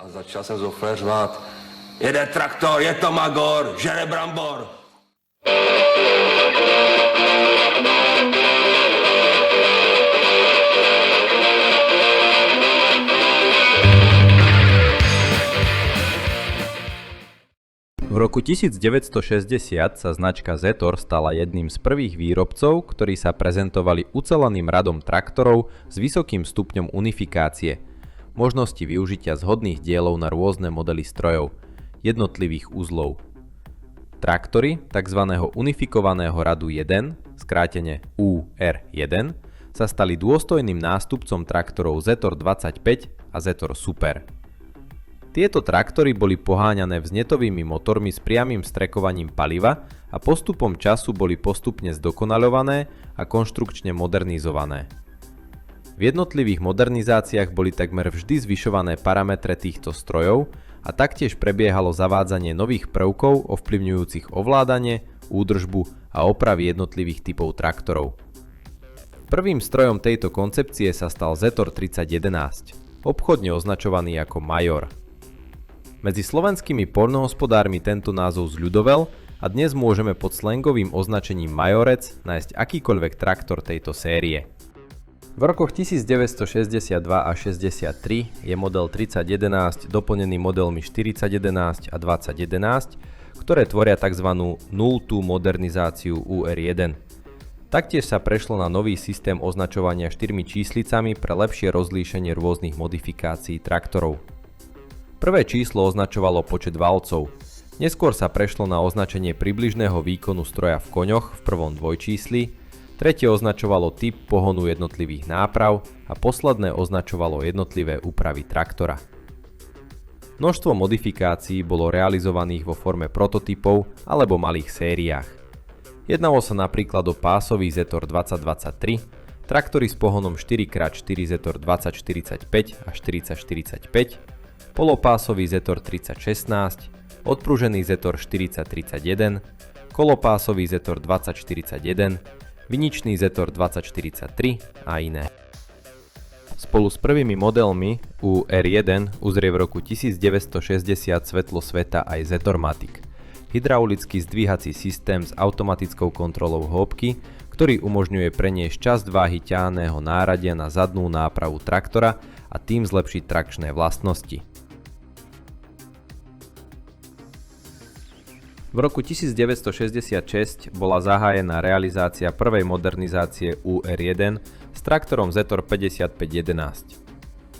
A začal jsem zofléřovat. Jede traktor, je to magor, žere brambor. V roku 1960 sa značka Zetor stala jedným z prvých výrobcov, ktorí sa prezentovali uceleným radom traktorov s vysokým stupňom unifikácie, možnosti využitia zhodných dielov na rôzne modely strojov, jednotlivých uzlov. Traktory tzv. Unifikovaného radu 1, skrátene UR1, sa stali dôstojným nástupcom traktorov Zetor 25 a Zetor Super. Tieto traktory boli poháňané vznetovými motormi s priamym strekovaním paliva a postupom času boli postupne zdokonaľované a konštrukčne modernizované. V jednotlivých modernizáciách boli takmer vždy zvyšované parametre týchto strojov a taktiež prebiehalo zavádzanie nových prvkov ovplyvňujúcich ovládanie, údržbu a opravy jednotlivých typov traktorov. Prvým strojom tejto koncepcie sa stal Zetor 3011, obchodne označovaný ako Major. Medzi slovenskými poľnohospodármi tento názov zľudovel a dnes môžeme pod slangovým označením Majorec nájsť akýkoľvek traktor tejto série. V rokoch 1962 a 63 je model 3011 doplnený modelmi 4011 a 2011, ktoré tvoria tzv. Nultú modernizáciu UR1. Taktiež sa prešlo na nový systém označovania 4 číslicami pre lepšie rozlíšenie rôznych modifikácií traktorov. Prvé číslo označovalo počet valcov, neskôr sa prešlo na označenie približného výkonu stroja v koňoch v prvom dvojčísli, tretie označovalo typ pohonu jednotlivých náprav a posledné označovalo jednotlivé úpravy traktora. Množstvo modifikácií bolo realizovaných vo forme prototypov alebo malých sériách. Jednalo sa napríklad o pásový Zetor 2023, traktory s pohonom 4x4 Zetor 2045 a 4045, polopásový Zetor 3016, odpružený Zetor 4031, kolopásový Zetor 2041, viničný Zetor 2043 a iné. Spolu s prvými modelmi UR1 uzrie v roku 1960 svetlo sveta aj Zetormatic, hydraulický zdvíhací systém s automatickou kontrolou hĺbky, ktorý umožňuje preniesť časť váhy ťahaného náradia na zadnú nápravu traktora a tým zlepšiť trakčné vlastnosti. V roku 1966 bola zahájená realizácia prvej modernizácie UR1 s traktorom Zetor 5511.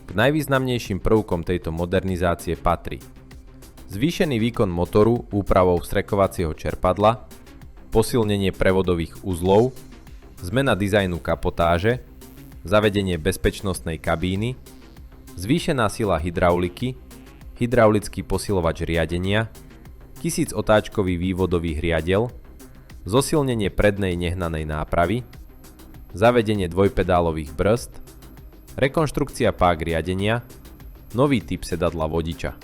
K najvýznamnejším prvkom tejto modernizácie patrí zvýšený výkon motoru úpravou strekovacieho čerpadla, posilnenie prevodových uzlov, zmena dizajnu kapotáže, zavedenie bezpečnostnej kabíny, zvýšená sila hydrauliky, hydraulický posilovač riadenia, 1000-otáčkový vývodový riadel, zosilnenie prednej nehnanej nápravy, zavedenie dvojpedálových brzd, rekonštrukcia pák riadenia, nový typ sedadla vodiča.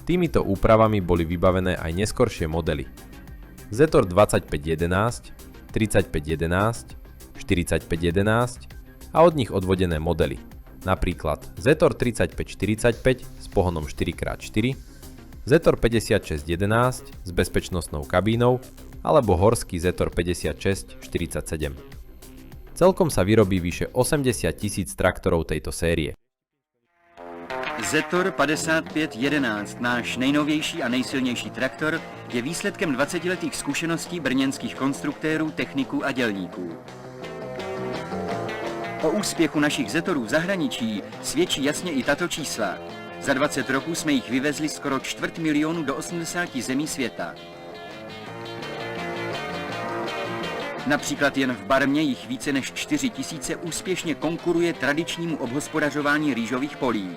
Týmito úpravami boli vybavené aj neskoršie modely Zetor 2511, 3511, 4511 a od nich odvodené modely, napríklad Zetor 3545 s pohonom 4x4, Zetor 5611 s bezpečnostnou kabínou alebo horský Zetor 5647. Celkom sa vyrobí vyše 80 000 traktorov tejto série. Zetor 5511, náš nejnovější a nejsilnější traktor, je výsledkem 20letých zkušeností brněnských konstruktérů, techniků a dělníků. O úspěchu našich Zetorů v zahraničí svědčí jasně i tato čísla. Za 20 roků jsme jich vyvezli skoro 250 000 do 80 zemí světa. Například jen v Barmě jich více než 4 000 úspěšně konkuruje tradičnímu obhospodařování rýžových polí.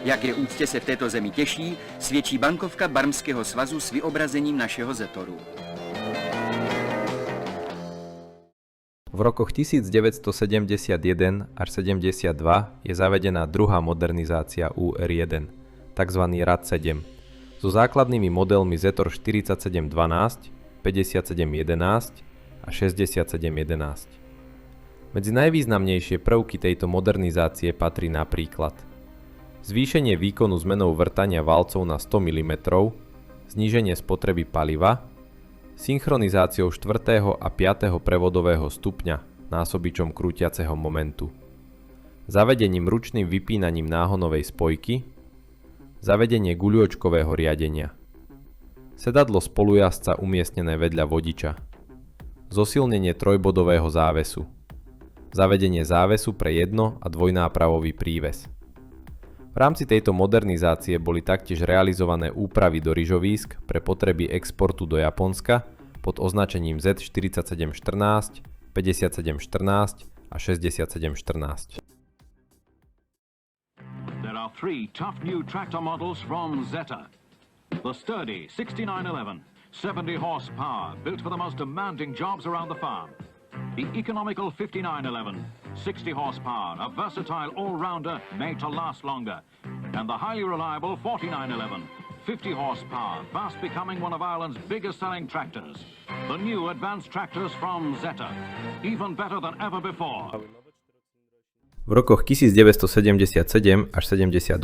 Jak je úctě se v této zemi těší, svědčí bankovka Barmského svazu s vyobrazením našeho Zetoru. V rokoch 1971 až 72 je zavedená druhá modernizácia UR1, tzv. RAD 7, so základnými modelmi Zetor 4712, 5711 a 6711. Medzi najvýznamnejšie prvky tejto modernizácie patrí napríklad zvýšenie výkonu zmenou vrtania valcov na 100 mm, zníženie spotreby paliva, synchronizáciou 4. a 5. prevodového stupňa násobičom krútiaceho momentu, zavedením ručným vypínaním náhonovej spojky, zavedenie guľôčkového riadenia, sedadlo spolujazca umiestnené vedľa vodiča, zosilnenie trojbodového závesu, zavedenie závesu pre jedno- a dvojnápravový príves. V rámci tejto modernizácie boli taktiež realizované úpravy do ryžovísk pre potreby exportu do Japonska pod označením Z4714, 5714 a 6714. There are three tough new tractor models from Zeta. The sturdy 6911, 70 horsepower, built for the most demanding jobs around the farm. The economical 5911, 60 horsepower, a versatile all-rounder made to last longer. And the highly reliable 4911, 50 horsepower, fast becoming one of Ireland's biggest selling tractors. The new advanced tractors from Zeta, even better than ever before. V rokoch 1977 až 78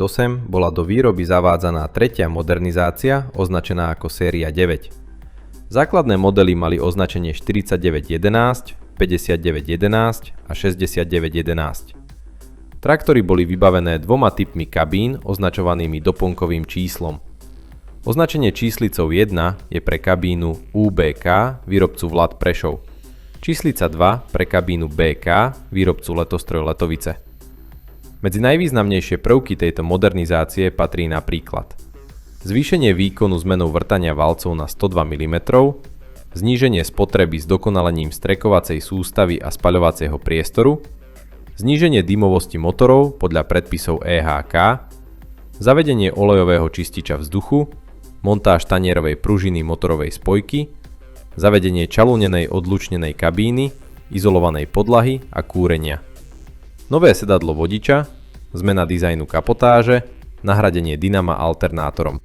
bola do výroby zavádzaná tretia modernizácia, označená ako séria 9. Základné modely mali označenie 4911, 5911 a 6911. Traktory boli vybavené dvoma typmi kabín označovanými doplnkovým číslom. Označenie číslicou 1 je pre kabínu UBK výrobcu Vlad Prešov. Číslica 2 pre kabínu BK výrobcu Letostroj Letovice. Medzi najvýznamnejšie prvky tejto modernizácie patrí napríklad zvýšenie výkonu zmenou vrtania valcov na 102 mm, zníženie spotreby s dokonalením strekovacej sústavy a spaľovacieho priestoru, zníženie dymovosti motorov podľa predpisov EHK, zavedenie olejového čističa vzduchu, montáž tanierovej pružiny motorovej spojky, zavedenie čalúnenej odlučnenej kabíny, izolovanej podlahy a kúrenia. Nové sedadlo vodiča, zmena dizajnu kapotáže, nahradenie dynama alternátorom.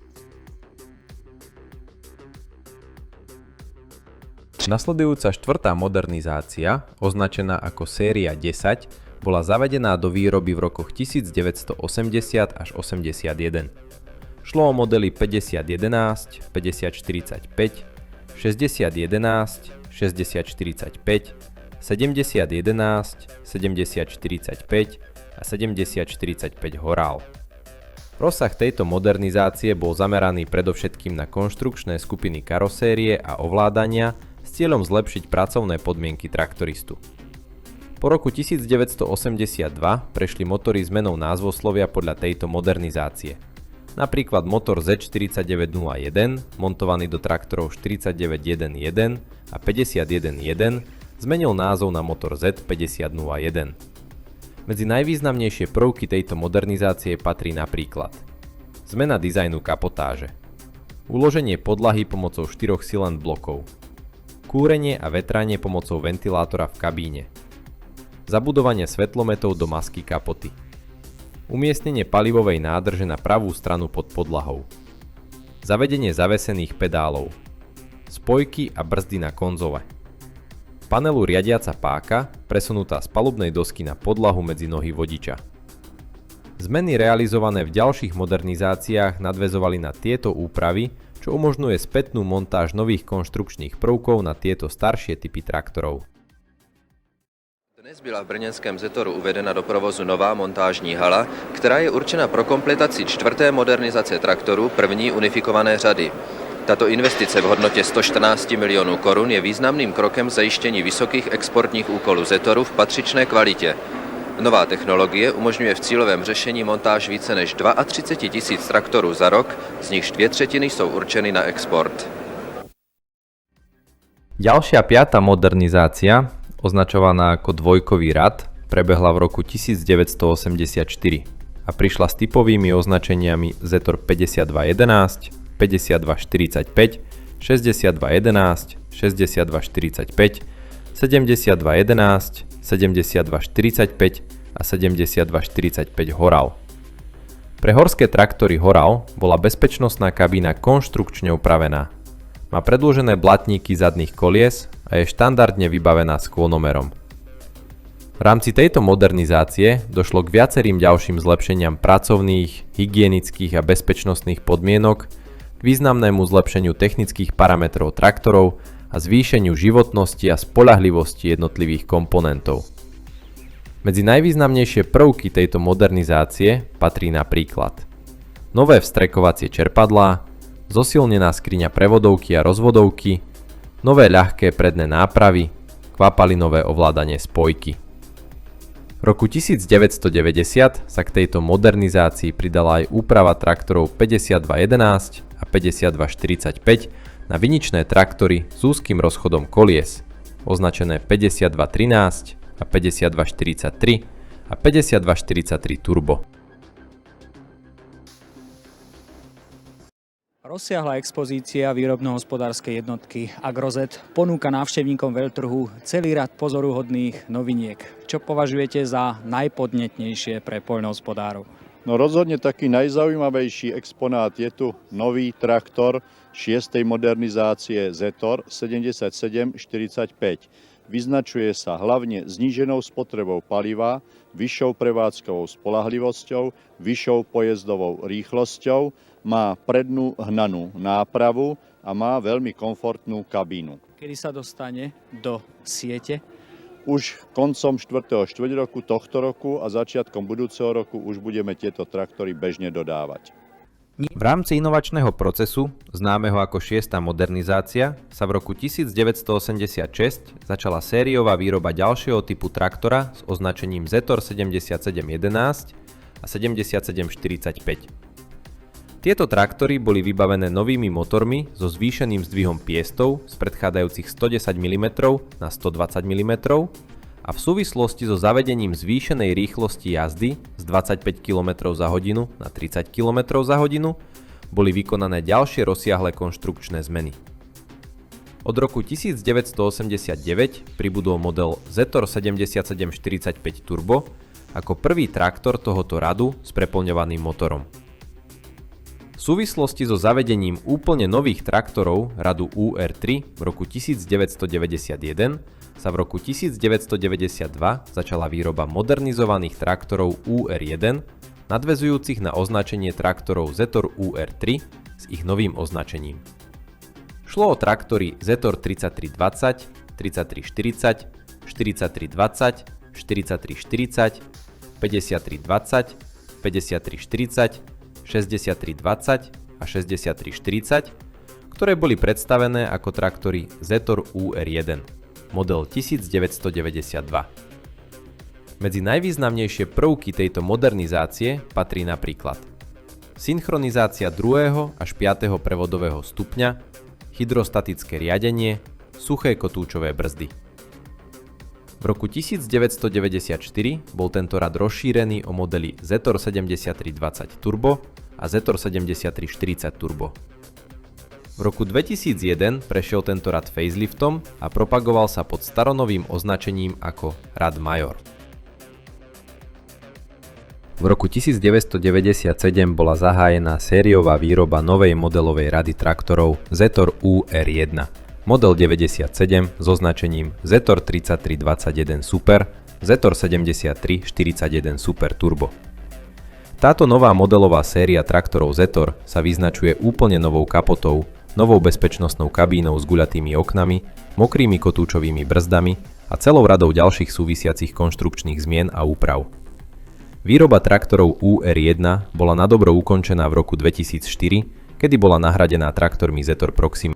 Nasledujúca štvrtá modernizácia, označená ako séria 10, bola zavedená do výroby v rokoch 1980 až 81. Šlo o modely 5011, 5045, 6011, 6045, 7011, 7045 a 7045 Horál. Rozsah tejto modernizácie bol zameraný predovšetkým na konštrukčné skupiny karosérie a ovládania s cieľom zlepšiť pracovné podmienky traktoristu. Po roku 1982 prešli motory zmenou názvoslovia podľa tejto modernizácie. Napríklad motor Z4901, montovaný do traktorov 4911 a 5111, zmenil názov na motor Z5001. Medzi najvýznamnejšie prvky tejto modernizácie patrí napríklad zmena dizajnu kapotáže, uloženie podlahy pomocou 4 silent blokov, kúrenie a vetranie pomocou ventilátora v kabíne, zabudovanie svetlometov do masky kapoty, umiestnenie palivovej nádrže na pravú stranu pod podlahou, zavedenie zavesených pedálov, spojky a brzdy na konzole, panelu riadiaca páka presunutá z palubnej dosky na podlahu medzi nohy vodiča. Zmeny realizované v ďalších modernizáciách nadväzovali na tieto úpravy, čo umožňuje spätnú montáž nových konštrukčních prvkov na tieto staršie typy traktorov. Dnes byla v brněnském Zetoru uvedena do provozu nová montážní hala, která je určena pro kompletaci čtvrté modernizace traktorů první unifikované řady. Tato investice v hodnotě 114 milionů korun je významným krokem v zajištění vysokých exportních úkolů Zetoru v patřičné kvalitě. Nová technologie umožňuje v cílovém řešení montáž více než 32 000 traktorů za rok, z nichž 2/3 jsou určeny na export. Ďalšia piata modernizácia, označovaná ako dvojkový rad, prebehla v roku 1984 a prišla s typovými označeniami Zetor 5211, 5245, 6211, 6245, 7211, 7245 a 7245 Horál. Pre horské traktory Horál bola bezpečnostná kabína konštrukčne upravená. Má predĺžené blatníky zadných kolies a je štandardne vybavená sklonomerom. V rámci tejto modernizácie došlo k viacerým ďalším zlepšeniam pracovných, hygienických a bezpečnostných podmienok, k významnému zlepšeniu technických parametrov traktorov a zvýšeniu životnosti a spoľahlivosti jednotlivých komponentov. Medzi najvýznamnejšie prvky tejto modernizácie patrí napríklad nové vstrekovacie čerpadlá, zosilnená skriňa prevodovky a rozvodovky, nové ľahké predné nápravy, kvapalinové ovládanie spojky. V roku 1990 sa k tejto modernizácii pridala aj úprava traktorov 5211 a 5245 na viničné traktory s úzkym rozchodom kolies, označené 5213 a 5243 a 5243 turbo. Rozsiahla expozícia výrobno-hospodárskej jednotky Agrozet ponúka návštevníkom veľtrhu celý rad pozoruhodných noviniek. Čo považujete za najpodnetnejšie pre poľnohospodárov? No rozhodne taký najzaujímavejší exponát je tu nový traktor 6. modernizácie Zetor 7745. Vyznačuje sa hlavne zníženou spotrebou paliva, vyššou prevádzkovou spoľahlivosťou, vyššou pojezdovou rýchlosťou, má prednú hnanú nápravu a má veľmi komfortnú kabínu. Kedy sa dostane do siete? Už koncom 4. štvrťroku tohto roku a začiatkom budúceho roku už budeme tieto traktory bežne dodávať. V rámci inovačného procesu, známeho ako 6. modernizácia, sa v roku 1986 začala sériová výroba ďalšieho typu traktora s označením Zetor 7711 a 7745. Tieto traktory boli vybavené novými motormi so zvýšeným zdvihom piestov z predchádzajúcich 110 mm na 120 mm a v súvislosti so zavedením zvýšenej rýchlosti jazdy z 25 km za hodinu na 30 km za hodinu boli vykonané ďalšie rozsiahle konštrukčné zmeny. Od roku 1989 pribudol model Zetor 7745 Turbo ako prvý traktor tohoto radu s preplňovaným motorom. V súvislosti so zavedením úplne nových traktorov radu UR3 v roku 1991 sa v roku 1992 začala výroba modernizovaných traktorov UR1, nadväzujúcich na označenie traktorov Zetor UR3 s ich novým označením. Šlo o traktory Zetor 3320, 3340, 4320, 4340, 5320, 5340, 6320 a 6340, ktoré boli predstavené ako traktory Zetor UR1, model 1992. Medzi najvýznamnejšie prvky tejto modernizácie patrí napríklad synchronizácia 2. až 5. prevodového stupňa, hydrostatické riadenie, suché kotúčové brzdy. V roku 1994 bol tento rad rozšírený o modely Zetor 7320 Turbo a Zetor 7340 Turbo. V roku 2001 prešiel tento rad faceliftom a propagoval sa pod staronovým označením ako rad Major. V roku 1997 bola zahájená sériová výroba novej modelovej rady traktorov Zetor UR1. Model 97 s označením Zetor 3321 Super, Zetor 7341 Super Turbo. Táto nová modelová séria traktorov Zetor sa vyznačuje úplne novou kapotou, novou bezpečnostnou kabínou s guľatými oknami, mokrými kotúčovými brzdami a celou radou ďalších súvisiacich konštrukčných zmien a úprav. Výroba traktorov UR1 bola nadobro ukončená v roku 2004, kedy bola nahradená traktormi Zetor Proxima.